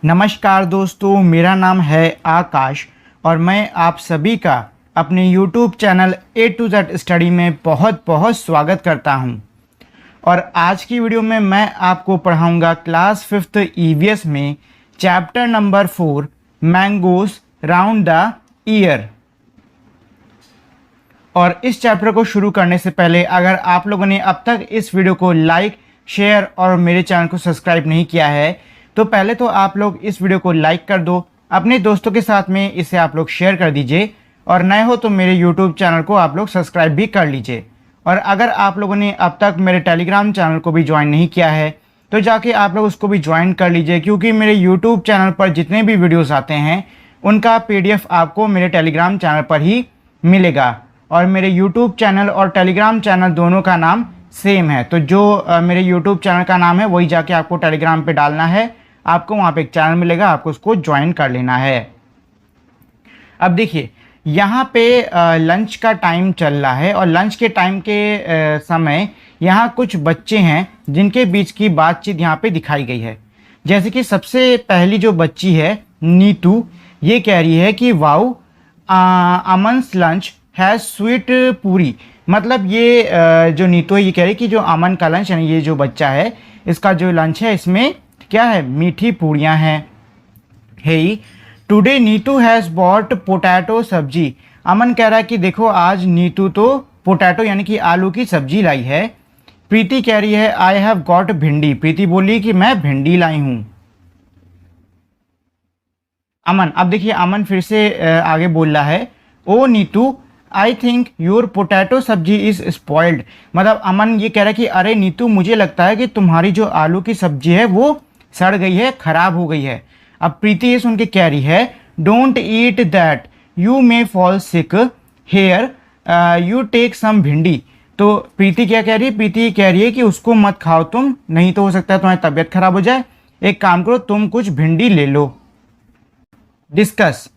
नमस्कार दोस्तों, मेरा नाम है आकाश और मैं आप सभी का अपने YouTube channel A to Z study में बहुत बहुत स्वागत करता हूं। और आज की वीडियो में मैं आपको पढ़ाऊंगा क्लास 5th EVS में chapter number 4 mangoes round the year. और इस चैप्टर को शुरू करने से पहले अगर आप लोगों ने अब तक इस वीडियो को लाइक, शेयर और मेरे चैनल को सब्सक्राइब नहीं किया है तो पहले तो आप लोग इस वीडियो को लाइक कर दो, अपने दोस्तों के साथ में इसे आप लोग शेयर कर दीजिए और नए हो तो मेरे YouTube चैनल को आप लोग सब्सक्राइब भी कर लीजिए। और अगर आप लोगों ने अब तक मेरे टेलीग्राम चैनल को भी ज्वाइन नहीं किया है तो जाके आप लोग उसको भी ज्वाइन कर लीजिए, क्योंकि मेरे YouTube चैनल पर जितने भी वीडियोज़ आते हैं उनका PDF आपको मेरे टेलीग्राम चैनल पर ही मिलेगा। और मेरे YouTube चैनल और टेलीग्राम चैनल दोनों का नाम सेम है, तो जो मेरे YouTube चैनल का नाम है वही जाके आपको टेलीग्राम पे डालना है, आपको वहाँ पे एक चैनल मिलेगा, आपको उसको ज्वाइन कर लेना है। अब देखिए यहाँ पे लंच का टाइम चल रहा है और लंच के टाइम के समय यहाँ कुछ बच्चे हैं जिनके बीच की बातचीत यहाँ पे दिखाई गई है। जैसे कि सबसे पहली जो बच्ची है नीतू, ये कह रही है कि वाओ अमन्स लंच हैज़ स्वीट पूरी। मतलब ये जो नीतू है ये कह रही है कि जो अमन का लंच यानी ये जो बच्चा है इसका जो लंच है इसमें क्या है, मीठी पूड़ियाँ हैं। Hey today Neetu has bought potato सब्जी। अमन कह रहा है कि देखो आज नीतू तो पोटैटो यानी कि आलू की सब्जी लाई है। प्रीति कह रही है आई हैव गॉट भिंडी। प्रीति बोली कि मैं भिंडी लाई हूँ। अमन, अब देखिए अमन फिर से आगे बोल रहा है oh Neetu I think your potato sabzi is spoiled. मतलब अमन ये कह रहा है कि अरे नीतू मुझे लगता है कि तुम्हारी जो आलू की सब्जी है वो सड़ गई है, ख़राब हो गई है। अब प्रीति ये सुन के कह रही है don't eat that you may fall sick here you take some bhindi. तो प्रीति क्या कह रही है, प्रीति कह रही है कि उसको मत खाओ तुम, नहीं तो हो सकता है तुम्हारी तबीयत खराब हो जाए। एक काम करो तुम कुछ भिंडी ले लो। Discuss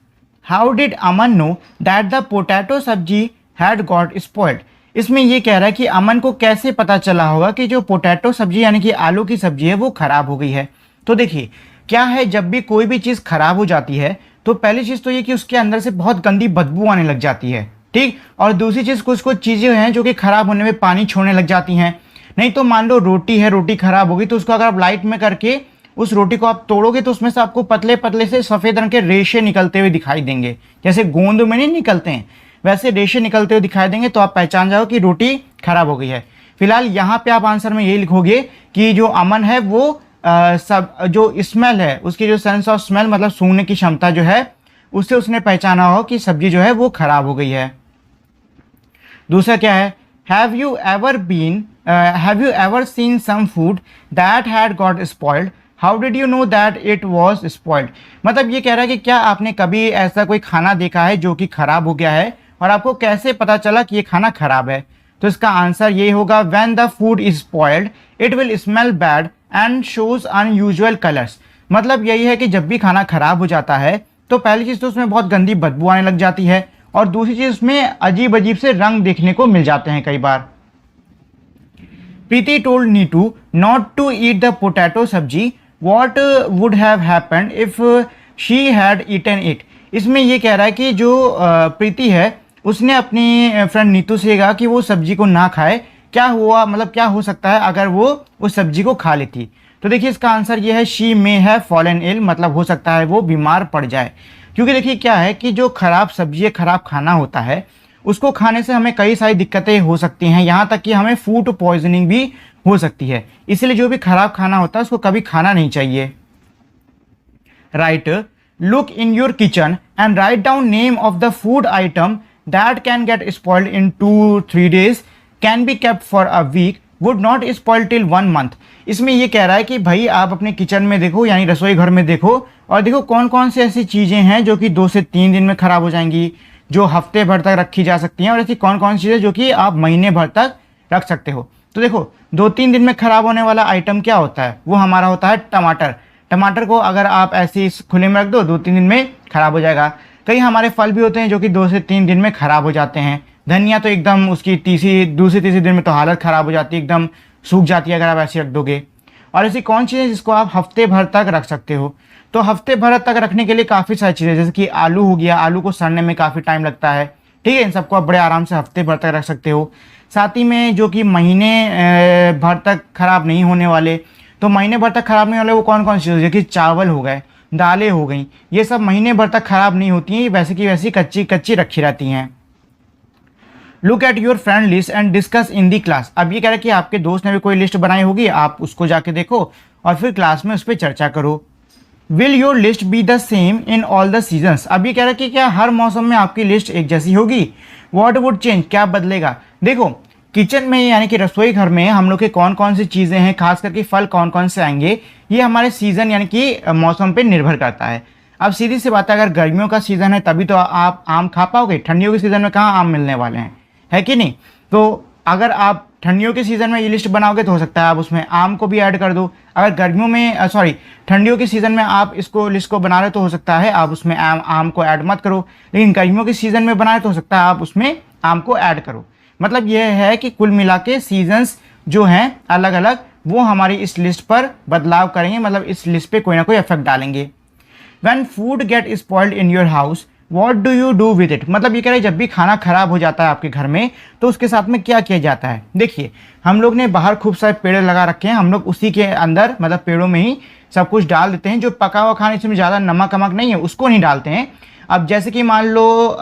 how did Aman know that the potato sabzi had got spoiled. इसमें ये कह रहा है कि अमन को कैसे पता चला होगा कि जो पोटैटो सब्जी यानी कि आलू की सब्जी है वो ख़राब हो गई है। तो देखिए क्या है, जब भी कोई भी चीज़ ख़राब हो जाती है तो पहली चीज़ तो ये कि उसके अंदर से बहुत गंदी बदबू आने लग जाती है, ठीक। और दूसरी चीज़ कुछ कुछ चीज़ें हैं जो कि ख़राब होने में पानी छोड़ने लग जाती हैं। नहीं तो मान लो रोटी है, रोटी ख़राब होगी तो उसको अगर आप लाइट में करके उस रोटी को आप तोड़ोगे तो उसमें से आपको पतले पतले से सफ़ेद रंग के रेशे निकलते हुए दिखाई देंगे। जैसे गोंद में नहीं निकलते हैं वैसे रेशे निकलते हुए दिखाई देंगे, तो आप पहचान जाओ कि रोटी ख़राब हो गई है। फिलहाल यहाँ पे आप आंसर में यही लिखोगे कि जो अमन है वो सब जो स्मेल है उसकी जो सेंस ऑफ स्मेल मतलब सूंघने की क्षमता जो है उससे उसने पहचाना हो कि सब्जी जो है वो ख़राब हो गई है। दूसरा क्या है, have you ever seen some food that had got spoiled how did you know that it was spoiled. मतलब ये कह रहा है कि क्या आपने कभी ऐसा कोई खाना देखा है जो कि ख़राब हो गया है और आपको कैसे पता चला कि ये खाना ख़राब है। तो इसका आंसर ये होगा when the food is spoiled it will smell bad and shows unusual colours. मतलब यही है कि जब भी खाना ख़राब हो जाता है तो पहली चीज़ तो उसमें बहुत गंदी बदबू आने लग जाती है और दूसरी चीज़ उसमें अजीब अजीब से रंग देखने को मिल जाते हैं कई बार। Preeti told Neetu not to eat the potato sabzi what would have happened if she had eaten it. इसमें यह कह रहा है कि जो प्रीति है उसने अपनी फ्रेंड नीतू से कहा कि वो सब्जी को ना खाए, क्या हुआ मतलब क्या हो सकता है अगर वो उस सब्जी को खा लेती। तो देखिए इसका आंसर ये है शी मे हैव फॉलन इल, मतलब हो सकता है वो बीमार पड़ जाए। क्योंकि देखिए क्या है कि जो ख़राब सब्जी है, ख़राब खाना होता है उसको खाने से हमें कई सारी दिक्कतें हो सकती हैं, यहाँ तक कि हमें फूड पॉइजनिंग भी हो सकती है। इसलिए जो भी ख़राब खाना होता है उसको कभी खाना नहीं चाहिए। Right look in your kitchen and write down name of the food item that can get spoiled in 2-3 days can be kept for a week would not spoil till 1 month। इसमें ये कह रहा है कि भाई आप अपने किचन में देखो यानी रसोई घर में देखो और देखो कौन कौन सी ऐसी चीज़ें हैं जो कि 2 से 3 दिन में ख़राब हो जाएंगी, जो हफ्ते भर तक रखी जा सकती हैं, और ऐसी कौन कौन सी चीज़ें जो कि आप महीने भर तक रख सकते हो। तो देखो 2-3 दिन में ख़राब होने वाला आइटम क्या होता है, वो हमारा होता है टमाटर। टमाटर को अगर आप ऐसे खुले में रख दो 2-3 दिन में ख़राब हो जाएगा। कई हमारे फल भी होते हैं जो कि 2 से 3 दिन में ख़राब हो जाते हैं। धनिया तो एकदम उसकी दूसरे तीसरे दिन में तो हालत ख़राब हो जाती है, एकदम सूख जाती है अगर आप ऐसे रख दोगे। और ऐसी कौन चीज़ है जिसको आप हफ्ते भर तक रख सकते हो। तो हफ्ते भर तक रखने के लिए काफ़ी सारी चीज़ें, जैसे कि आलू हो गया, आलू को सड़ने में काफ़ी टाइम लगता है, ठीक है, इन सबको आप बड़े आराम से हफ्ते भर तक रख सकते हो। साथ ही में जो कि महीने भर तक ख़राब नहीं होने वाले, तो महीने भर तक ख़राब नहीं होने वाले वो कौन कौन सी चीज़ें, कि चावल हो गए, दालें हो गई, ये सब महीने भर तक ख़राब नहीं होती हैं, वैसे की वैसी कच्ची कच्ची रखी रहती हैं। Look at your friend list and discuss in the class. अब ये कह रहा है कि आपके दोस्त ने भी कोई लिस्ट बनाई होगी, आप उसको जाके देखो और फिर क्लास में उस पर चर्चा करो। Will your list be the same in all the seasons. अब ये कह रहा है कि क्या हर मौसम में आपकी लिस्ट एक जैसी होगी। वॉट वुड चेंज, क्या बदलेगा। देखो किचन में यानी कि रसोई घर में हम लोग के कौन कौन सी चीज़ें हैं, खास करके फल कौन कौन से आएंगे, ये हमारे सीज़न यानी कि मौसम पे निर्भर करता है। अब सीधी सी बात है, अगर गर्मियों का सीज़न है तभी तो आप आम खा पाओगे, ठंडियों के सीज़न में कहाँ आम मिलने वाले हैं, है कि नहीं। तो अगर आप ठंडियों के सीज़न में ये लिस्ट बनाओगे तो हो सकता है आप उसमें आम को भी ऐड कर दो। अगर गर्मियों में ठंडियों के सीज़न में आप इसको लिस्ट को बना रहे हो तो हो सकता है आप उसमें आम को ऐड मत करो, लेकिन गर्मियों के सीज़न में बनाए तो हो सकता है आप उसमें आम को ऐड करो। मतलब यह है कि कुल मिला के सीजन्स जो हैं अलग अलग, वो हमारी इस लिस्ट पर बदलाव करेंगे, मतलब इस लिस्ट पे कोई ना कोई इफेक्ट डालेंगे। When food get spoiled in your house, what do you do with it? मतलब ये कह रहे हैं जब भी खाना खराब हो जाता है आपके घर में तो उसके साथ में क्या किया जाता है। देखिए हम लोग ने बाहर खूब सारे पेड़ लगा रखे हैं, हम लोग उसी के अंदर मतलब पेड़ों में ही सब कुछ डाल देते हैं। जो पका हुआ खाना इसमें ज़्यादा नमक वमक नहीं है उसको नहीं डालते हैं। अब जैसे कि मान लो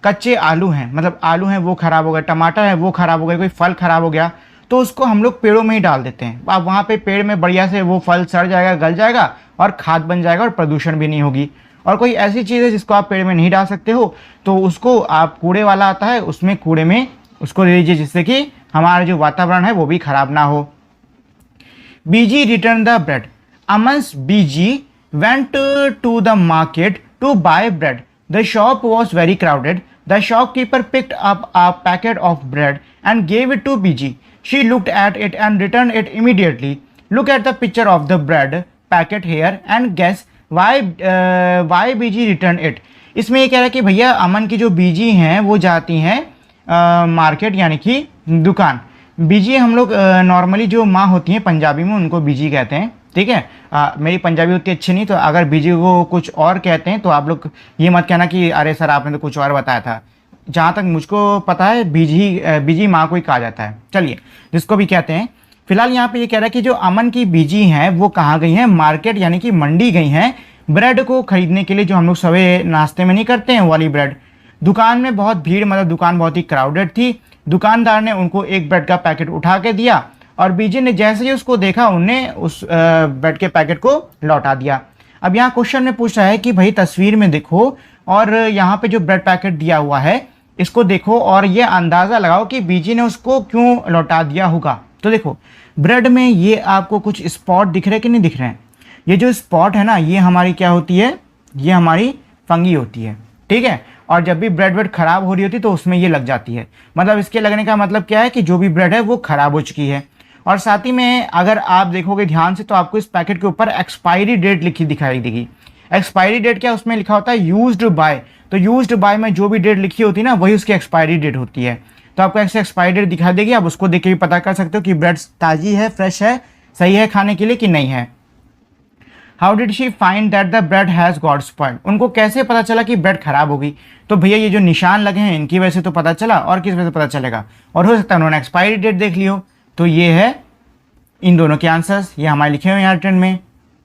कच्चे आलू हैं, मतलब आलू हैं वो ख़राब हो गए, टमाटर है वो ख़राब हो गए, कोई फल ख़राब हो गया तो उसको हम लोग पेड़ों में ही डाल देते हैं। अब वहाँ पे पेड़ में बढ़िया से वो फल सड़ जाएगा, गल जाएगा और खाद बन जाएगा और प्रदूषण भी नहीं होगी। और कोई ऐसी चीज़ है जिसको आप पेड़ में नहीं डाल सकते हो तो उसको आप कूड़े वाला आता है उसमें कूड़े में उसको ले लीजिए, जिससे कि हमारा जो वातावरण है वो भी खराब ना हो। Biji return the bread. Aman's Biji went to the market to buy bread. The shop was very crowded. The shopkeeper picked up a packet of bread and gave it to BG. She looked at it and returned it immediately. Look at the picture of the bread packet here and guess why BG returned it. इसमें ये कह रहा है कि भैया अमन की जो बीजी हैं वो जाती हैं मार्केट यानी कि दुकान। बीजी हम लोग नॉर्मली जो माँ होती हैं पंजाबी में उनको बीजी कहते हैं, ठीक है। मेरी पंजाबी उतनी अच्छी नहीं, तो अगर बीजी को कुछ और कहते हैं तो आप लोग ये मत कहना कि अरे सर आपने तो कुछ और बताया था। जहाँ तक मुझको पता है बीजी माँ को ही कहा जाता है। चलिए जिसको भी कहते हैं। फिलहाल यहाँ पे ये कह रहा है कि जो अमन की बीजी हैं वो कहाँ गई हैं, मार्केट यानी कि मंडी गई हैं ब्रेड को खरीदने के लिए, जो हम लोग सवेरे नाश्ते में नहीं करते हैं वाली ब्रेड। दुकान में बहुत भीड़, मतलब दुकान बहुत ही क्राउडेड थी। दुकानदार ने उनको एक ब्रेड का पैकेट उठा के दिया और बीजी ने जैसे ही उसको देखा उनने उस ब्रेड के पैकेट को लौटा दिया। अब यहाँ क्वेश्चन में पूछ रहा है कि भाई तस्वीर में देखो और यहाँ पे जो ब्रेड पैकेट दिया हुआ है इसको देखो और ये अंदाज़ा लगाओ कि बीजी ने उसको क्यों लौटा दिया होगा। तो देखो ब्रेड में ये आपको कुछ स्पॉट दिख रहे हैं कि नहीं दिख रहे हैं। ये जो स्पॉट है ना ये हमारी क्या होती है, ये हमारी फंगी होती है, ठीक है। और जब भी ब्रेड ख़राब हो रही होती है तो उसमें ये लग जाती है। मतलब इसके लगने का मतलब क्या है कि जो भी ब्रेड है वो ख़राब हो चुकी है। और साथ ही में अगर आप देखोगे ध्यान से तो आपको इस पैकेट के ऊपर एक्सपायरी डेट लिखी दिखाई देगी। एक्सपायरी डेट क्या, उसमें लिखा होता है यूज्ड बाय। तो यूज्ड बाय में जो भी डेट लिखी होती है ना वही उसकी एक्सपायरी डेट होती है। तो आपको ऐसे एक्सपायरी डेट दिखा देगी, आप उसको देख के भी पता कर सकते हो कि ब्रेड ताज़ी है, फ्रेश है, सही है खाने के लिए कि नहीं है। How did she find that the bread has got spoiled. उनको कैसे पता चला कि ब्रेड खराब हो गई। तो भैया ये जो निशान लगे हैं इनकी वजह से तो पता चला, और किस वजह से पता चलेगा। और हो सकता है उन्होंने एक्सपायरी डेट देख ली हो। तो ये है इन दोनों के आंसर्स, ये हमारे लिखे हुए हैं रिटर्न में,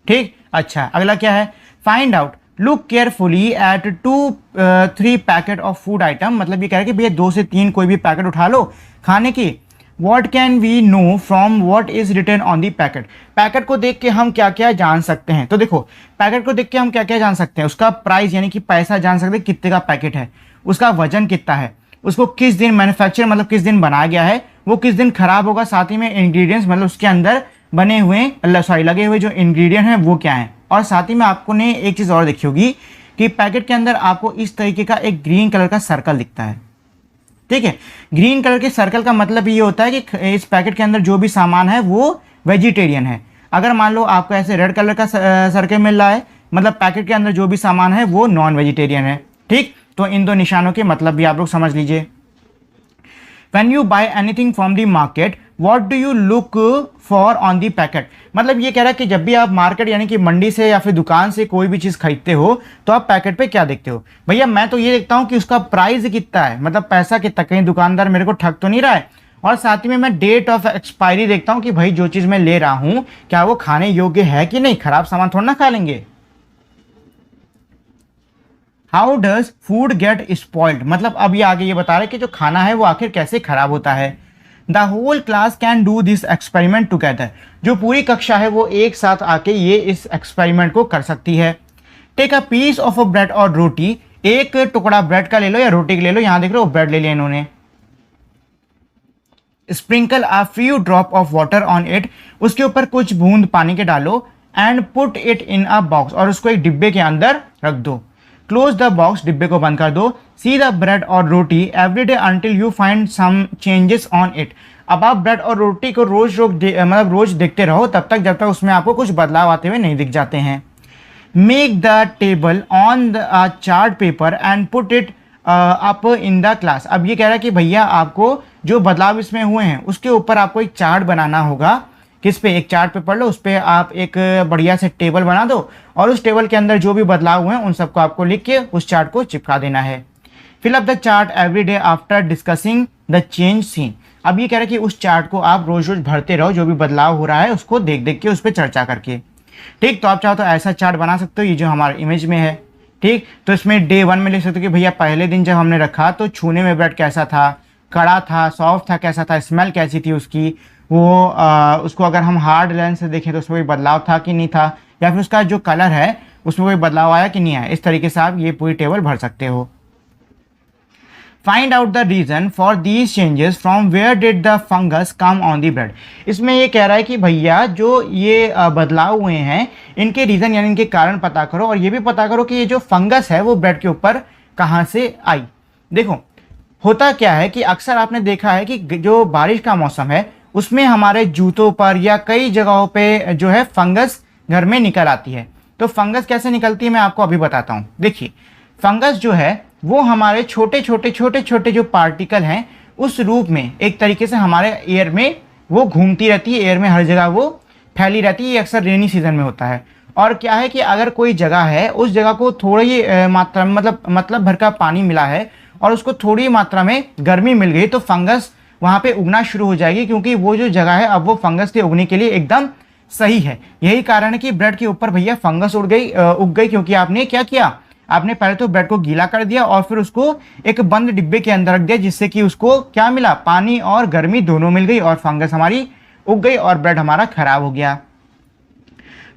ठीक। अच्छा अगला क्या है, find out look carefully at 2-3 packet of food item. मतलब ये कह रहे हैं कि भैया 2 से 3 कोई भी पैकेट उठा लो खाने की। What can we know from what is written on the packet. Packet को देख के हम क्या क्या जान सकते हैं। तो देखो पैकेट को देख के हम क्या क्या जान सकते हैं, उसका प्राइस यानी कि पैसा जान सकते हैं कितने का पैकेट है, उसका वजन कितना है, उसको किस दिन मैन्युफैक्चर मतलब किस दिन बनाया गया है, वो किस दिन खराब होगा, साथ ही में इंग्रेडिएंट्स मतलब उसके अंदर बने हुए लगे हुए जो इंग्रेडिएंट हैं वो क्या हैं। और साथ ही में आपको ने एक चीज़ और देखी होगी कि पैकेट के अंदर आपको इस तरीके का एक ग्रीन कलर का सर्कल दिखता है, ठीक है। ग्रीन कलर के सर्कल का मतलब ये होता है कि इस पैकेट के अंदर जो भी सामान है वो वेजिटेरियन है। अगर मान लो आपको ऐसे रेड कलर का सर्कल मिल रहा है मतलब पैकेट के अंदर जो भी सामान है वो नॉन वेजिटेरियन है, ठीक। तो इन दो निशानों के मतलब भी आप लोग समझ लीजिए। When you buy anything from the market, what do you look for on the packet. मतलब ये कह रहा है कि जब भी आप मार्केट यानी कि मंडी से या फिर दुकान से कोई भी चीज़ खरीदते हो तो आप पैकेट पे क्या देखते हो। भैया मैं तो ये देखता हूँ कि उसका प्राइस कितना है, मतलब पैसा कितना, कहीं दुकानदार मेरे को ठग तो नहीं रहा है। और साथ ही में मैं डेट ऑफ एक्सपायरी देखता हूँ कि भाई जो चीज़ मैं ले रहा हूँ क्या वो खाने योग्य है कि नहीं, खराब सामान थोड़ा ना खा लेंगे। How does food gate spoiled, मतलब अब ये आगे ये बता रहा है कि जो खाना है वो आखिर कैसे खराब होता है। The whole class can do this experiment together, जो पूरी कक्षा है वो एक साथ आके ये इस एक्सपेरिमेंट को कर सकती है। Take a piece of a bread और रोटी, एक टुकड़ा ब्रेड का ले लो या रोटी का ले लो, यहां देख रहे हो ब्रेड ले लिया इन्होंने। Sprinkle a few drop of water on it, उसके ऊपर कुछ बूंद पानी के डालो। And put it in a box, और उसको एक डिब्बे के अंदर रख दो। क्लोज द बॉक्स, डिब्बे को बंद कर दो। सी द ब्रेड और रोटी every day until you find some changes on it, अब आप ब्रेड और रोटी को मतलब रोज देखते रहो तब तक जब तक उसमें आपको कुछ बदलाव आते हुए नहीं दिख जाते हैं। Make the table on the chart paper and put it up in the class, अब ये कह रहा है कि भैया आपको जो बदलाव इसमें हुए हैं उसके ऊपर आपको एक चार्ट बनाना होगा। किस पे, एक चार्ट पेपर लो, उस पर आप एक बढ़िया से टेबल बना दो और उस टेबल के अंदर जो भी बदलाव हुए हैं उन सबको आपको लिख के उस चार्ट को चिपका देना है। Fill up the chart every day after discussing the change seen, अब ये कह रहा है कि उस चार्ट को आप रोज रोज भरते रहो, जो भी बदलाव हो रहा है उसको देख देख के उस पर चर्चा करके। ठीक, तो आप चाहो तो ऐसा चार्ट बना सकते हो, ये जो हमारे इमेज में है। ठीक, तो इसमें डे 1 में लिख सकते हो कि भैया पहले दिन जब हमने रखा तो छूने में ब्रेड कैसा था, कड़ा था, सॉफ्ट था, कैसा था, स्मेल कैसी थी उसकी, वो उसको अगर हम हार्ड लेंस से देखें तो उसमें कोई बदलाव था कि नहीं था, या फिर उसका जो कलर है उसमें कोई बदलाव आया कि नहीं आया। इस तरीके से आप ये पूरी टेबल भर सकते हो। Find out the reason for these changes from where did the fungus come on the bread, इसमें ये कह रहा है कि भैया जो ये बदलाव हुए हैं इनके रीजन यानी इनके कारण पता करो, और ये भी पता करो कि ये जो फंगस है वो ब्रेड के ऊपर कहाँ से आई। देखो होता क्या है कि अक्सर आपने देखा है कि जो बारिश का मौसम है उसमें हमारे जूतों पर या कई जगहों पे जो है फंगस घर में निकल आती है। तो फंगस कैसे निकलती है मैं आपको अभी बताता हूँ। देखिए फंगस जो है वो हमारे छोटे छोटे जो पार्टिकल हैं उस रूप में एक तरीके से हमारे एयर में वो घूमती रहती है, एयर में हर जगह वो फैली रहती है। ये अक्सर रेनी सीजन में होता है। और क्या है कि अगर कोई जगह है उस जगह को थोड़ी मात्रा में मतलब भर का पानी मिला है और उसको थोड़ी मात्रा में गर्मी मिल गई तो फंगस वहाँ पे उगना शुरू हो जाएगी, क्योंकि वो जो जगह है अब वो फंगस के उगने के लिए एकदम सही है। यही कारण है कि ब्रेड के ऊपर भैया फंगस उग गई, क्योंकि आपने क्या किया, आपने पहले तो ब्रेड को गीला कर दिया और फिर उसको एक बंद डिब्बे के अंदर रख दिया, जिससे कि उसको क्या मिला, पानी और गर्मी दोनों मिल गई और फंगस हमारी उग गई और ब्रेड हमारा खराब हो गया।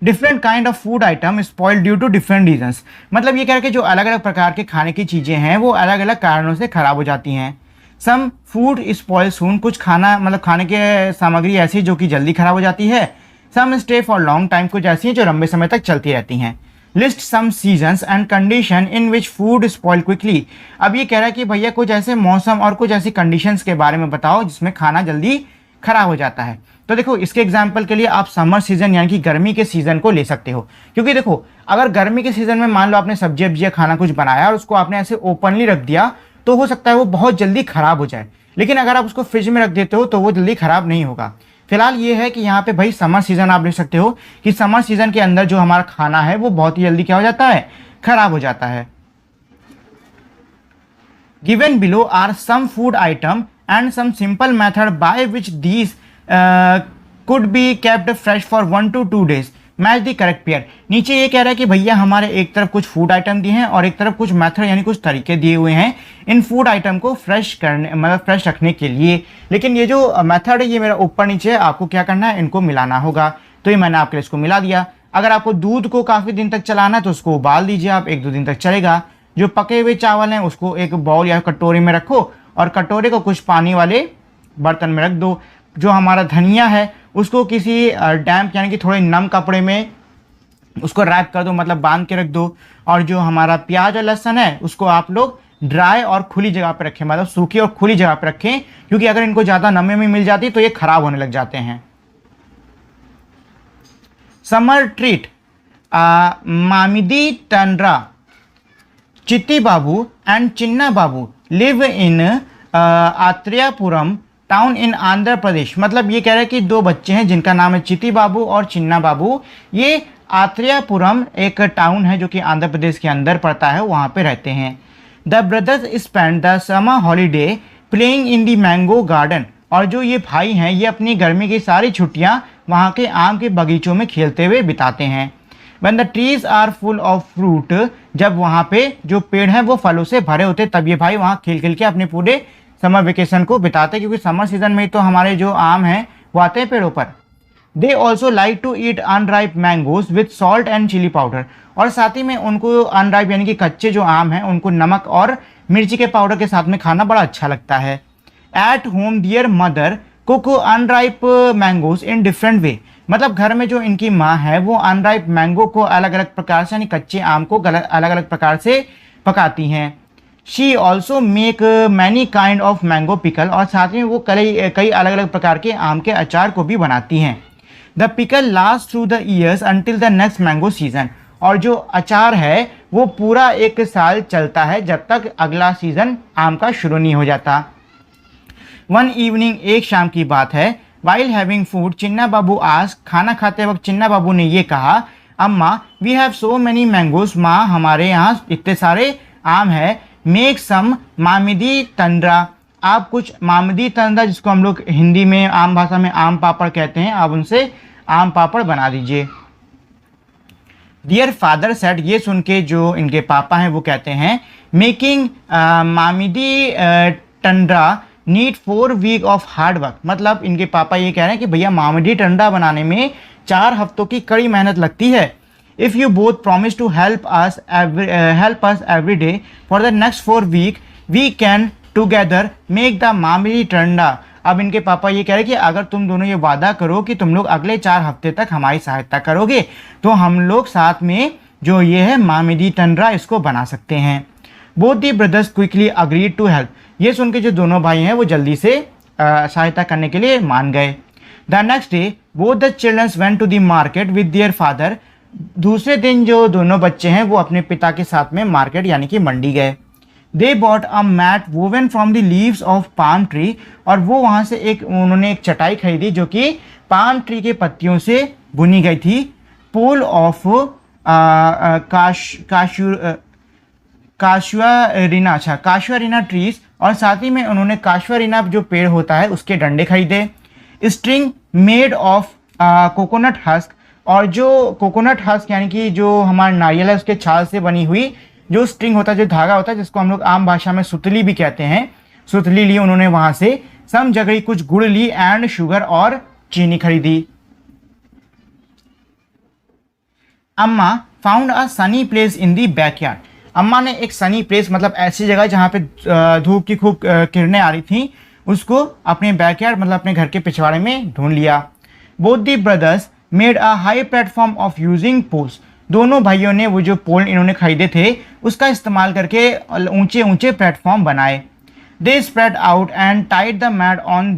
Different kind of food item spoil due to different reasons, मतलब ये कह रहे हैं कि जो अलग अलग प्रकार के खाने की चीज़ें हैं वो अलग अलग कारणों से खराब हो जाती हैं। सम फूड स्पॉइल सून, कुछ खाना मतलब खाने की सामग्री ऐसी जो कि जल्दी खराब हो जाती है। सम स्टे फॉर लॉन्ग टाइम, कुछ ऐसी हैं जो लंबे समय तक चलती रहती हैं। List some seasons and condition in which food spoil quickly, अब ये कह रहा है कि भैया कुछ ऐसे मौसम और कुछ ऐसी कंडीशंस के बारे में बताओ जिसमें खाना जल्दी खराब हो जाता है। तो देखो इसके एग्जाम्पल के लिए आप समर सीजन यानी कि गर्मी के सीजन को ले सकते हो, क्योंकि देखो अगर गर्मी के सीजन में मान लो आपने सब्जी वब्जी खाना कुछ बनाया और उसको आपने ऐसे ओपनली रख दिया तो हो सकता है वो बहुत जल्दी खराब हो जाए, लेकिन अगर आप उसको फ्रिज में रख देते हो तो वो जल्दी खराब नहीं होगा। फिलहाल ये है कि यहाँ पे भाई समर सीजन आप देख सकते हो कि समर सीजन के अंदर जो हमारा खाना है वो बहुत ही जल्दी क्या हो जाता है, खराब हो जाता है। Given below are some food item and some simple method by which these could be kept fresh for 1 to 2 days, match the correct pair. नीचे ये कह रहा है कि भैया हमारे एक तरफ कुछ फूड आइटम दिए हैं और एक तरफ कुछ मेथड यानी कुछ तरीके दिए हुए हैं इन फूड आइटम को फ्रेश करने मतलब फ्रेश रखने के लिए, लेकिन ये जो मेथड है ये मेरा ऊपर नीचे है, आपको क्या करना है, इनको मिलाना होगा। तो ये मैंने आपके लिए इसको मिला दिया। अगर आपको दूध को काफ़ी दिन तक चलाना है तो उसको उबाल दीजिए आप, 1-2 दिन तक चलेगा। जो पके हुए चावल हैं उसको एक बाउल या कटोरी में रखो और कटोरे को कुछ पानी वाले बर्तन में रख दो। जो हमारा धनिया है उसको किसी डैम्प यानी कि थोड़े नम कपड़े में उसको रैप कर दो, मतलब बांध के रख दो। और जो हमारा प्याज और लहसुन है उसको आप लोग ड्राई और खुली जगह पे रखें, मतलब सूखी और खुली जगह पे रखें, क्योंकि अगर इनको ज़्यादा नमी में मिल जाती तो ये खराब होने लग जाते हैं। Summer treat mamidi tandra Chitti Babu and Chinna Babu live in Atreyapuram town in Andhra Pradesh, मतलब ये कह रहा है कि दो बच्चे हैं जिनका नाम है चिट्टी बाबू और चिन्ना बाबू, ये आत्रेयपुरम एक टाउन है जो कि आंध्र प्रदेश के अंदर पड़ता है, वहाँ पे रहते हैं। The brothers spend the summer holiday playing in the mango garden, और जो ये भाई हैं ये अपनी गर्मी की सारी छुट्टियाँ वहाँ के आम के बगीचों में खेलते हुए बिताते हैं। When the trees are full of fruit, जब वहाँ पे जो पेड़ हैं वो फलों से भरे होते, तब ये भाई वहाँ खेल खेल के अपने पूरे समर वेकेशन को बिताते, क्योंकि समर सीजन में तो हमारे जो आम हैं वो आते हैं पेड़ों पर। They also like to eat unripe mangoes with salt and chilli powder, और साथ ही में उनको अनराइप यानी कि कच्चे जो आम हैं उनको नमक और मिर्ची के पाउडर के साथ में खाना बड़ा अच्छा लगता है। At home dear mother cook unripe mangoes in different way, मतलब घर में जो इनकी माँ है वो अनराइप मैंगो को अलग अलग प्रकार से यानी कच्चे आम को अलग अलग प्रकार से पकाती हैं। She also make many kind of mango pickle, और साथ में वो कई अलग अलग प्रकार के आम के अचार को भी बनाती हैं। The pickle last through the years until the next mango season, और जो अचार है वो पूरा एक साल चलता है जब तक अगला सीजन आम का शुरू नहीं हो जाता। वन इवनिंग, एक शाम की बात है, while having food Chinna Babu ask, खाना खाते वक्त चिन्ना बाबू ने ये कहा, amma we have so many mangoes, माँ हमारे यहाँ इतने सारे आम है, मेक सम मामिदी तंद्रा, आप कुछ मामिदी तंद्रा जिसको हम लोग हिंदी में आम भाषा में आम पापड़ कहते हैं, आप उनसे आम पापड़ बना दीजिए। डियर फादर सेड, ये सुन के जो इनके पापा हैं वो कहते हैं, making mamidi tandra need 4 week of hard work, मतलब इनके पापा ये कह रहे हैं कि भैया मामिडी टंडा बनाने में 4 हफ्तों की कड़ी मेहनत लगती है। If you both promise to help us every day for the next 4 week we can together make the mamidi tandra. अब इनके पापा ये कह रहे हैं कि अगर तुम दोनों ये वादा करो कि तुम लोग अगले 4 हफ्ते तक हमारी सहायता करोगे तो हम लोग साथ में जो ये है मामिडी टंडा इसको बना सकते हैं। Both the brothers quickly agreed to help, ये सुन के जो दोनों भाई हैं वो जल्दी से सहायता करने के लिए मान गए। The next day both the childrens went to the market with their father, दूसरे दिन जो दोनों बच्चे हैं वो अपने पिता के साथ में मार्केट यानी कि मंडी गए। They bought a mat woven from the leaves of palm tree, और वो वहाँ से उन्होंने एक चटाई खरीदी जो कि पाम ट्री के पत्तियों से बुनी गई थी। पोल ऑफ काशुआरिना ट्रीज, और साथ ही में उन्होंने काशुआरिना जो पेड़ होता है उसके डंडे खरीदे। String made of coconut husk, और जो कोकोनट हस्क यानी कि जो हमारा नारियल है उसके छाल से बनी हुई जो स्ट्रिंग होता है, जो धागा होता है जिसको हम लोग आम भाषा में सुतली भी कहते हैं, सुतली ली उन्होंने वहाँ से। सम जगह कुछ गुड़ ली एंड शुगर, और चीनी खरीदी। अम्मा found a Sunny place in the backyard, अम्मा ने एक सनी प्लेस मतलब ऐसी जगह जहाँ पे धूप की खूब किरणें आ रही थी उसको अपने बैकयार्ड मतलब अपने घर के पिछवाड़े में ढूंढ लिया। Both the brothers made a high platform of using poles, दोनों भाइयों ने वो जो पोल इन्होंने खरीदे थे उसका इस्तेमाल करके ऊंचे ऊंचे प्लेटफॉर्म बनाए। They spread out and tied the mat on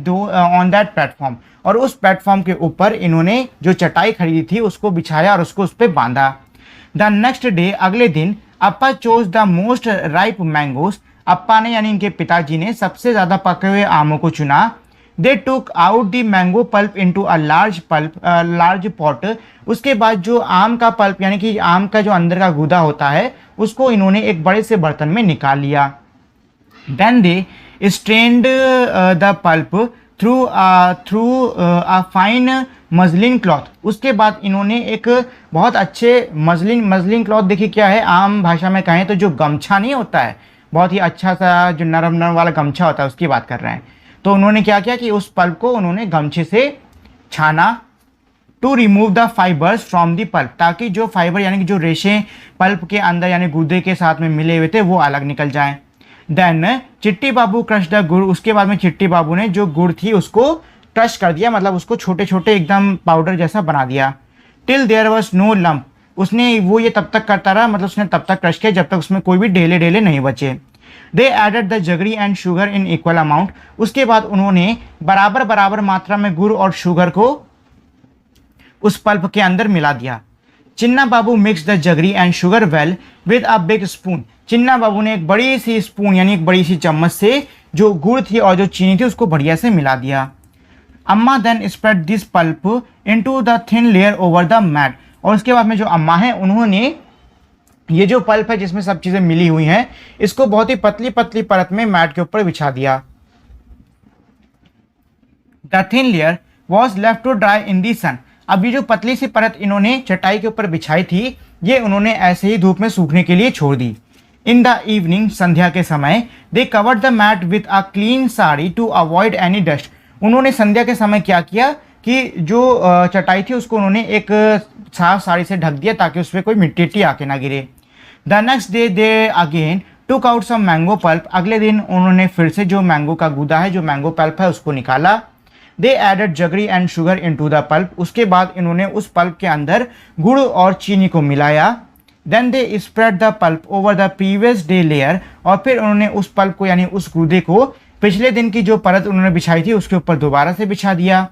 that platform, और उस प्लेटफॉर्म के ऊपर इन्होंने जो चटाई खरीदी थी उसको बिछाया और उसको उस पर बांधा। द नेक्स्ट डे, अगले दिन, Appa chose the most ripe mangoes, Appa ने यानी इनके पिताजी ने सबसे ज़्यादा पके हुए आमों को चुना। They took out the mango pulp into a large pot, उसके बाद जो आम का पल्प यानी कि आम का जो अंदर का गूदा होता है उसको इन्होंने एक बड़े से बर्तन में निकाल लिया। Then they strained the pulp through a fine muslin cloth, उसके बाद इन्होंने एक बहुत अच्छे मजलिन क्लॉथ, देखिए क्या है आम भाषा में कहें तो जो गमछा नहीं होता है, बहुत ही अच्छा सा जो नरम नरम वाला गमछा होता है उसकी बात कर रहे हैं। तो उन्होंने क्या किया कि उस पल्प को उन्होंने गमछे से छाना। To remove the fibres from the pulp, ताकि जो फाइबर यानी कि जो रेशे पल्प के अंदर यानी गूदे के साथ में मिले हुए थे वो अलग निकल जाएं। देन चिट्टी बाबू क्रश द गुड़, उसके बाद में चिट्टी बाबू ने जो गुड़ थी उसको क्रश कर दिया, मतलब उसको छोटे छोटे एकदम पाउडर जैसा बना दिया। Till there was no lump, उसने वो ये तब तक करता रहा, मतलब उसने तब तक क्रश किया जब तक उसमें कोई भी ढेले ढेले नहीं बचे। They added the jaggery and sugar in equal amount, उसके बाद उन्होंने बराबर बराबर मात्रा में गुड़ और शुगर को उस पल्प के अंदर मिला दिया। Chinna Babu mix the jaggery and sugar well with a big spoon, Chinna Babu ने एक बड़ी सी स्पून यानी एक बड़ी सी चम्मच से जो गुड़ थी और जो चीनी थी उसको बढ़िया से मिला दिया। Amma then spread this pulp into the thin layer over the mat, और उसके बाद में जो अम्मा है उन्होंने ये जो पल्प है जिसमें सब चीज़ें मिली हुई हैं इसको बहुत ही पतली पतली परत में मैट के ऊपर बिछा दिया। The thin layer was left to dry in the sun, अब ये जो पतली सी परत इन्होंने चटाई के ऊपर बिछाई थी ये उन्होंने ऐसे ही धूप में सूखने के लिए छोड़ दी। इन द इवनिंग, संध्या के समय, they covered the mat with a clean sari to avoid any dust, उन्होंने संध्या के समय क्या किया कि जो चटाई थी उसको उन्होंने एक साफ साड़ी से ढक दिया ताकि उस पर कोई मिट्टी आके ना गिरे। The next day they again took out some mango pulp, अगले दिन उन्होंने फिर से जो मैंगो का गूदा है, जो मैंगो पल्प है, उसको निकाला। They added jaggery and sugar into the pulp, उसके बाद इन्होंने उस पल्प के अंदर गुड़ और चीनी को मिलाया। Then they spread the pulp over the previous day layer, और फिर उन्होंने उस पल्प को यानी उस गूदे को पिछले दिन की जो परत उन्होंने बिछाई थी उसके ऊपर दोबारा से बिछा दिया।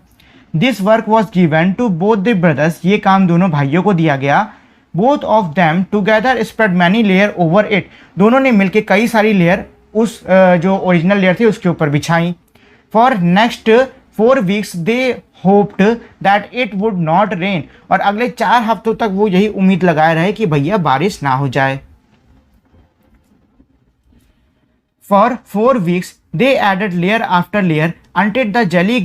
This work was given to both the brothers, ये काम दोनों भाइयों को दिया गया। Both of them together spread many layer over it, दोनों ने मिलकर कई सारी लेयर उस जो ओरिजिनल लेयर थी उसके ऊपर बिछाई। For next 4 weeks they hoped that it would not rain, और अगले 4 हफ्तों तक वो यही उम्मीद लगाए रहे कि भैया बारिश ना हो जाए। For 4 weeks they added layer after layer until the jelly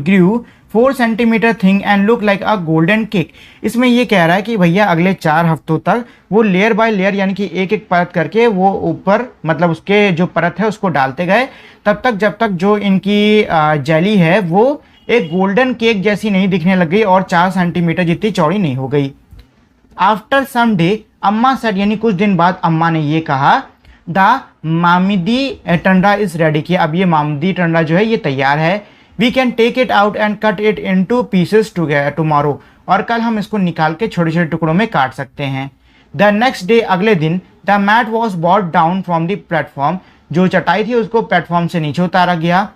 grew 4 centimeter thing and look like a golden cake, इसमें ये कह रहा है कि भैया अगले 4 हफ्तों तक वो लेयर बाय लेयर यानी कि एक एक परत करके वो ऊपर मतलब उसके जो परत है उसको डालते गए तब तक जब तक जो इनकी जेली है वो एक गोल्डन केक जैसी नहीं दिखने लग गई और 4 सेंटीमीटर जितनी चौड़ी नहीं हो गई। आफ्टर सम डे अम्मा सेड, यानी कुछ दिन बाद अम्मा ने ये कहा, द मामिदी टंडा इज रेडी, कि अब ये मामदी टंडा जो है ये तैयार है। We can take it out and cut it into pieces tomorrow, और कल हम इसको निकाल के छोटे छोटे टुकड़ों में काट सकते हैं। द नेक्स्ट डे, अगले दिन, the mat was brought down from the platform, जो चटाई थी उसको प्लेटफॉर्म से नीचे उतारा गया।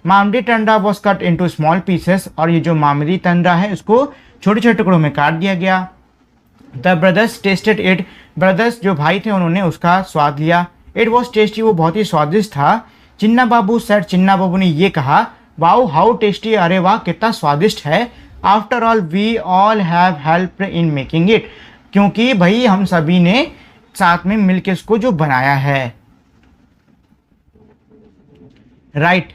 Mamidi tandra was cut into small pieces, और ये जो मामदी टंडा है उसको छोटे छोटे टुकड़ों में काट दिया गया। The brothers tested it, brothers जो भाई थे उन्होंने उसका स्वाद लिया। इट वॉज टेस्टी, वो बहुत ही स्वादिष्ट था। चिन्ना बाबू सेड, चिन्ना बाबू ने ये कहा, वाओ हाउ टेस्टी, अरे वाह कितना स्वादिष्ट है। After all we all have help in making it, क्योंकि भाई हम सभी ने साथ में मिलकर इसको जो बनाया है। Right,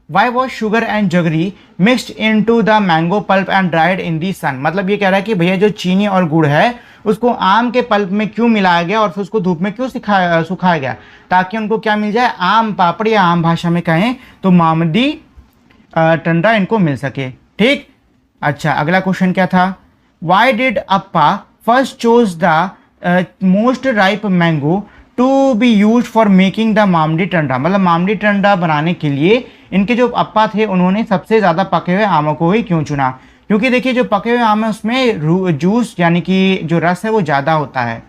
why was sugar and jaggery mixed into the mango pulp and dried in the sun, मतलब ये कह रहा है कि भैया जो चीनी और गुड़ है उसको आम के पल्प में क्यों मिलाया गया और फिर उसको धूप में क्यों सुखाया गया, ताकि उनको क्या मिल जाए, आम पापड़ी, या आम भाषा में कहें तो मामदी टंडा इनको मिल सके। ठीक, अच्छा अगला क्वेश्चन क्या था, why did Appa first chose the most ripe mango to be use for making the mamidi tandra, मतलब मामडी टंडा बनाने के लिए इनके जो अप्पा थे उन्होंने सबसे ज़्यादा पके हुए आमों को ही क्यों चुना, क्योंकि देखिए जो पके हुए आम है उसमें जूस यानी कि जो रस है वो ज़्यादा होता है।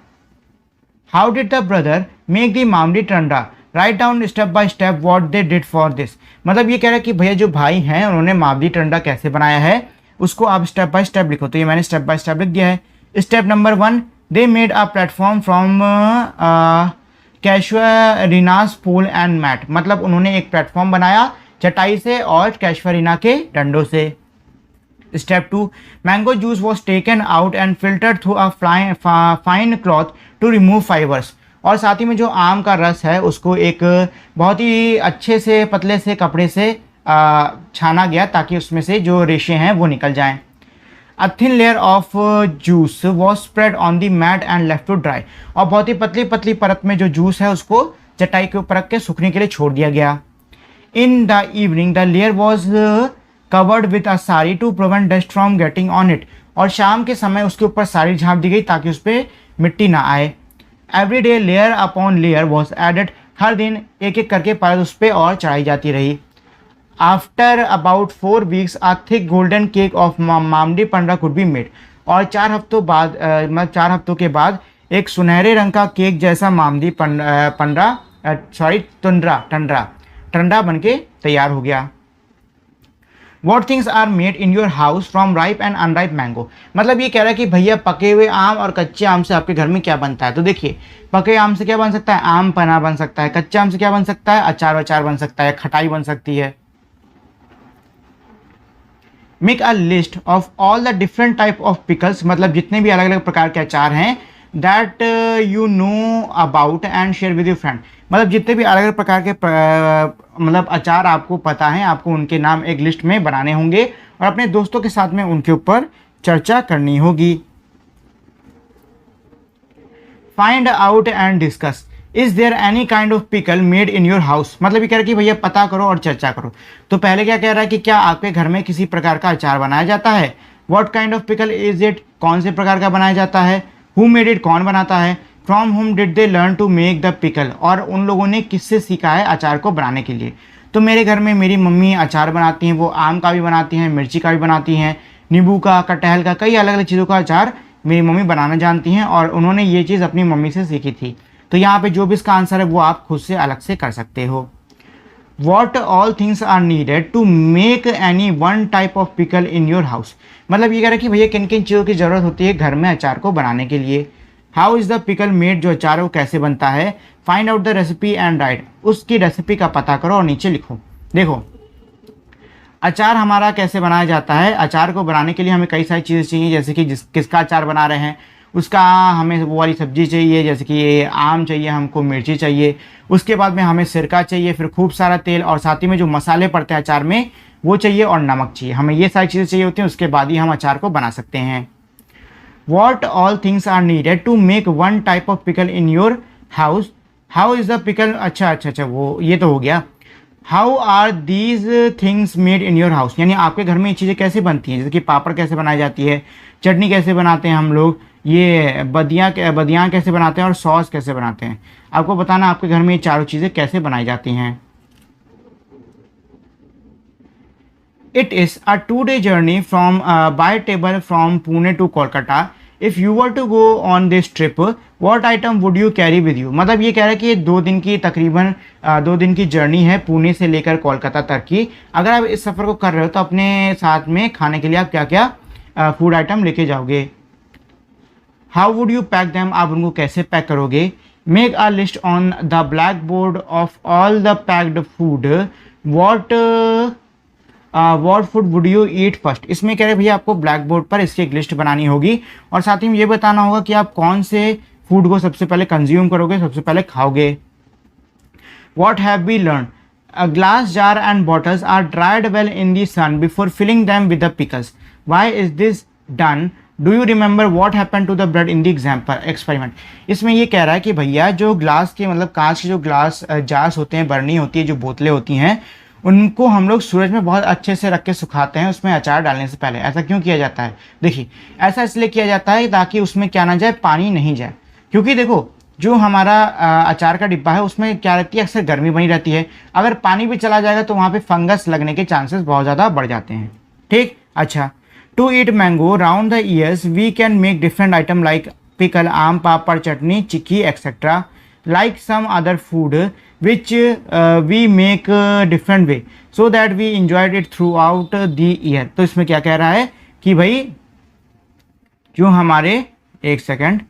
How did the brother make the mamidi tandra, write down step by step what they did for this, मतलब ये कह रहा है कि भैया जो भाई हैं उन्होंने मामडी टंडा कैसे बनाया है उसको आप स्टेप बाय स्टेप लिखो, तो ये मैंने स्टेप बाय स्टेप लिख दिया है। Step number 1, they made a platform from casuarinas pole and mat, मतलब उन्होंने एक प्लेटफॉर्म बनाया चटाई से और कैशुअरिना के डंडों से। Step 2, mango juice was taken out and filtered through a fine cloth to remove fibres, और साथ ही में जो आम का रस है उसको एक बहुत ही अच्छे से पतले से कपड़े से छाना गया ताकि उसमें से जो रेशे हैं वो निकल जाएं। A thin layer of juice was spread on the mat and left to dry, और बहुत ही पतली पतली परत में जो जूस है उसको चटाई के ऊपर रख के सूखने के लिए छोड़ दिया गया। In the evening the layer was covered with a sari to prevent dust from getting on it, और शाम के समय उसके ऊपर साड़ी झाँप दी गई ताकि उस पर मिट्टी ना आए। Every day layer upon layer was added, हर दिन एक एक करके परत उस पर और चढ़ाई जाती रही। After about 4 weeks a thick golden cake of mamidi tandra could be made, और 4 हफ्तों बाद मतलब 4 हफ्तों के बाद एक सुनहरे रंग का केक जैसा मामदी टंडा बन के तैयार हो गया। What things are made in your house from ripe and unripe mango. मतलब ये कह रहा है कि भैया पके हुए आम और कच्चे आम से आपके घर में क्या बनता है। तो देखिए पके आम से क्या बन सकता है, आम पना बन सकता है। कच्चे आम से क्या बन सकता है, अचार वचार बन सकता है, खटाई बन सकती है। Make a list of all the different type of pickles, मतलब जितने भी अलग अलग प्रकार के अचार हैं, that you know about and share with your friend. मतलब जितने भी अलग अलग प्रकार के मतलब अचार आपको पता है, आपको उनके नाम एक लिस्ट में बनाने होंगे और अपने दोस्तों के साथ में उनके ऊपर चर्चा करनी होगी। Find out and discuss, is there any kind of pickle made in your house. मतलब ये कह रहा है कि भैया पता करो और चर्चा करो। तो पहले क्या कह रहा है कि क्या आपके घर में किसी प्रकार का अचार बनाया जाता है। What kind of pickle is it, कौन से प्रकार का बनाया जाता है। हु मेड इट, कौन बनाता है। From whom did they learn to make the pickle, और उन लोगों ने किससे सीखा है अचार को बनाने के लिए। तो मेरे घर में मेरी मम्मी अचार बनाती हैं, वो आम का भी बनाती हैं, मिर्ची का भी बनाती हैं, नींबू का, कटहल का, कई अलग अलग चीज़ों का अचार मेरी मम्मी बनाना जानती हैं और उन्होंने ये चीज़ अपनी मम्मी से सीखी थी। तो यहाँ पे जो भी इसका आंसर है वो आप खुद से अलग से कर सकते हो। What all things are needed to make any one type of pickle in your house. मतलब ये कह रहा है कि भैया किन किन चीज़ों की ज़रूरत होती है घर में अचार को बनाने के लिए। How is the pickle made, जो अचार है वो कैसे बनता है। Find out the recipe and right, उसकी रेसिपी का पता करो और नीचे लिखो। देखो अचार हमारा कैसे बनाया जाता है। अचार को बनाने के लिए हमें कई सारी चीज़ें चाहिए, जैसे कि किसका अचार बना रहे हैं उसका, हमें वो वाली सब्जी चाहिए, जैसे कि ये आम चाहिए, हमको मिर्ची चाहिए, उसके बाद में हमें सिरका चाहिए, फिर खूब सारा तेल, और साथ ही में जो मसाले पड़ते हैं अचार में वो चाहिए, और नमक चाहिए। हमें ये सारी चीज़ें चाहिए होती हैं, उसके बाद ही हम अचार को बना सकते हैं। What all things are needed to make one type of pickle in your house. How is the pickle, अच्छा वो ये तो हो गया। How are these things made in your house, यानी आपके घर में ये चीज़ें कैसे बनती हैं, जैसे कि पापड़ कैसे बनाई जाती है, चटनी कैसे बनाते हैं हम लोग, ये बदियाँ कैसे बनाते हैं, और सॉस कैसे बनाते हैं। आपको बताना आपके घर में ये चारों चीज़ें कैसे बनाई जाती हैं। It is a 2-day journey from by table from Pune to Kolkata. If you were to go on this trip what item would you carry with you. मतलब ये कह रहा है कि ये 2 दिन की तकरीबन 2 दिन की जर्नी है पुणे से लेकर कोलकाता तक की। अगर आप इस सफ़र को कर रहे हो तो अपने साथ में खाने के लिए आप क्या क्या फूड आइटम लेके जाओगे। How would you pack them, आप उनको कैसे पैक करोगे। Make a list on the black board of all the packed food. What food would you eat first. इसमें कह रहे भैया आपको ब्लैक बोर्ड पर इसकी एक लिस्ट बनानी होगी और साथ ही में ये बताना होगा कि आप कौन से फूड को सबसे पहले कंज्यूम करोगे, सबसे पहले खाओगे। What have we learn, a glass jar and bottles are dried well in the sun before filling them with the pickles. Why is this done. Do you remember what happen to the bread in the example experiment. इसमें ये कह रहा है कि भैया जो glass के मतलब कांच के जो ग्लास जार्स होते हैं, बर्नी होती है, जो बोतलें होती हैं, उनको हम लोग सूरज में बहुत अच्छे से रख के सुखाते हैं उसमें अचार डालने से पहले। ऐसा क्यों किया जाता है, देखिए ऐसा इसलिए किया जाता है ताकि उसमें क्या ना जाए, पानी नहीं जाए। क्योंकि देखो जो हमारा अचार का डिब्बा है उसमें क्या रहती है, अक्सर गर्मी बनी रहती है। अगर पानी भी चला जाएगा तो वहाँ पे फंगस लगने के चांसेस बहुत ज़्यादा बढ़ जाते हैं। ठीक, अच्छा। To eat mango round the years we can make different item like pickle, aam papad, chutney, chikki etcetera, like some other food which we make different way so that we enjoyed it throughout the year। तो इसमें क्या कह रहा है कि भाई जो हमारे, एक सेकंड,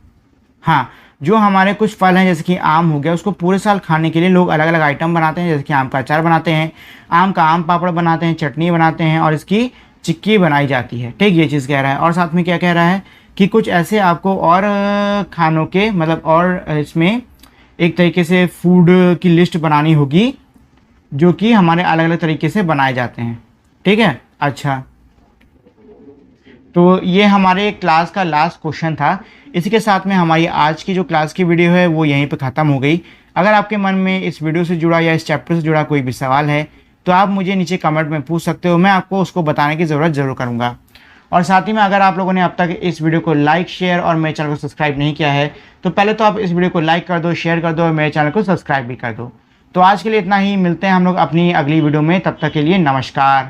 हाँ, जो हमारे कुछ फल हैं जैसे कि आम हो गया, उसको पूरे साल खाने के लिए लोग अलग अलग आइटम बनाते हैं, जैसे कि आम का अचार बनाते हैं, आम का आम पापड़ बनाते हैं, चटनी बनाते हैं और इसकी चिक्की बनाई जाती है। ठीक, ये चीज़ कह रहा है। और साथ में क्या कह रहा है कि कुछ ऐसे आपको और खानों के मतलब और इसमें एक तरीके से फूड की लिस्ट बनानी होगी जो कि हमारे अलग अलग तरीके से बनाए जाते हैं। ठीक है, अच्छा। तो ये हमारे क्लास का लास्ट क्वेश्चन था। इसी के साथ में हमारी आज की जो क्लास की वीडियो है वो यहीं पे ख़त्म हो गई। अगर आपके मन में इस वीडियो से जुड़ा या इस चैप्टर से जुड़ा कोई भी सवाल है तो आप मुझे नीचे कमेंट में पूछ सकते हो, मैं आपको उसको बताने की ज़रूरत ज़रूर करूँगा। और साथ ही में अगर आप लोगों ने अब तक इस वीडियो को लाइक, शेयर और मेरे चैनल को सब्सक्राइब नहीं किया है तो पहले तो आप इस वीडियो को लाइक कर दो, शेयर कर दो और मेरे चैनल को सब्सक्राइब भी कर दो। तो आज के लिए इतना ही, मिलते हैं हम लोग अपनी अगली वीडियो में, तब तक के लिए नमस्कार।